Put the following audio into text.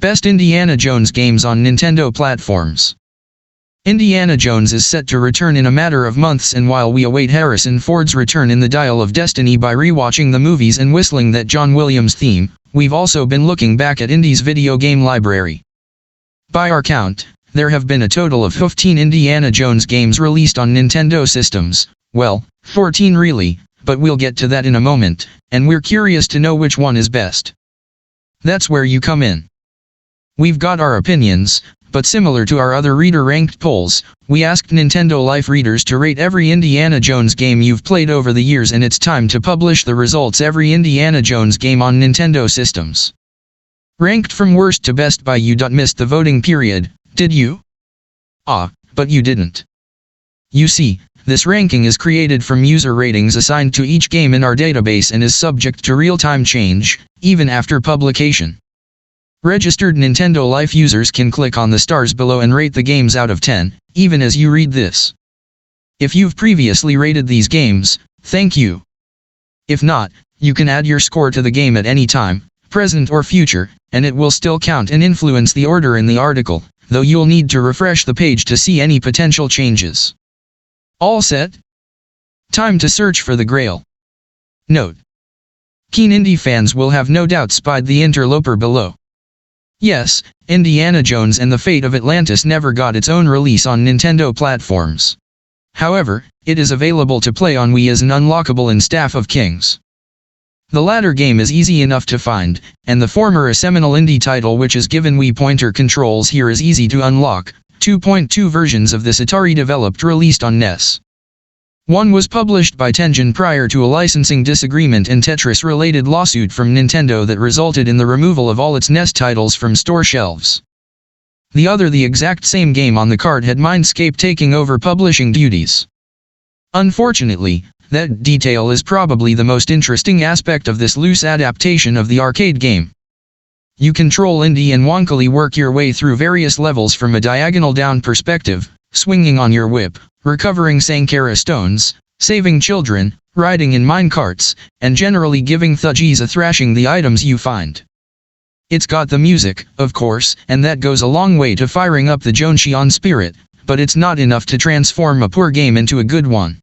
Best Indiana Jones games on Nintendo platforms. Indiana Jones is set to return in a matter of months, and while we await Harrison Ford's return in the Dial of Destiny by rewatching the movies and whistling that John Williams theme, we've also been looking back at Indy's video game library. By our count, there have been a total of 15 Indiana Jones games released on Nintendo systems. Well, 14 really, but we'll get to that in a moment, and we're curious to know which one is best. That's where you come in. We've got our opinions, but similar to our other reader-ranked polls, we asked Nintendo Life readers to rate every Indiana Jones game you've played over the years, and it's time to publish the results. Every Indiana Jones game on Nintendo systems. Ranked from worst to best by you. Missed the voting period, did you? But you didn't. You see, this ranking is created from user ratings assigned to each game in our database and is subject to real-time change, even after publication. Registered Nintendo Life users can click on the stars below and rate the games out of 10, even as you read this. If you've previously rated these games, thank you. If not, you can add your score to the game at any time, present or future, and it will still count and influence the order in the article, though you'll need to refresh the page to see any potential changes. All set? Time to search for the Grail. Note: keen indie fans will have no doubt spied the interloper below. Yes, Indiana Jones and the Fate of Atlantis never got its own release on Nintendo platforms. However, it is available to play on Wii as an unlockable in Staff of Kings. The latter game is easy enough to find, and the former a seminal indie title which is given Wii pointer controls here is easy to unlock. 2.2 versions of this Atari developed released on NES. One was published by Tengen prior to a licensing disagreement and Tetris-related lawsuit from Nintendo that resulted in the removal of all its NES titles from store shelves. The other, the exact same game on the cart, had Mindscape taking over publishing duties. Unfortunately, that detail is probably the most interesting aspect of this loose adaptation of the arcade game. You control Indy and wonkily work your way through various levels from a diagonal down perspective, swinging on your whip, recovering Sankara stones, saving children, riding in minecarts, and generally giving thuggies a thrashing the items you find. It's got the music, of course, and that goes a long way to firing up the Joneshion spirit, but it's not enough to transform a poor game into a good one.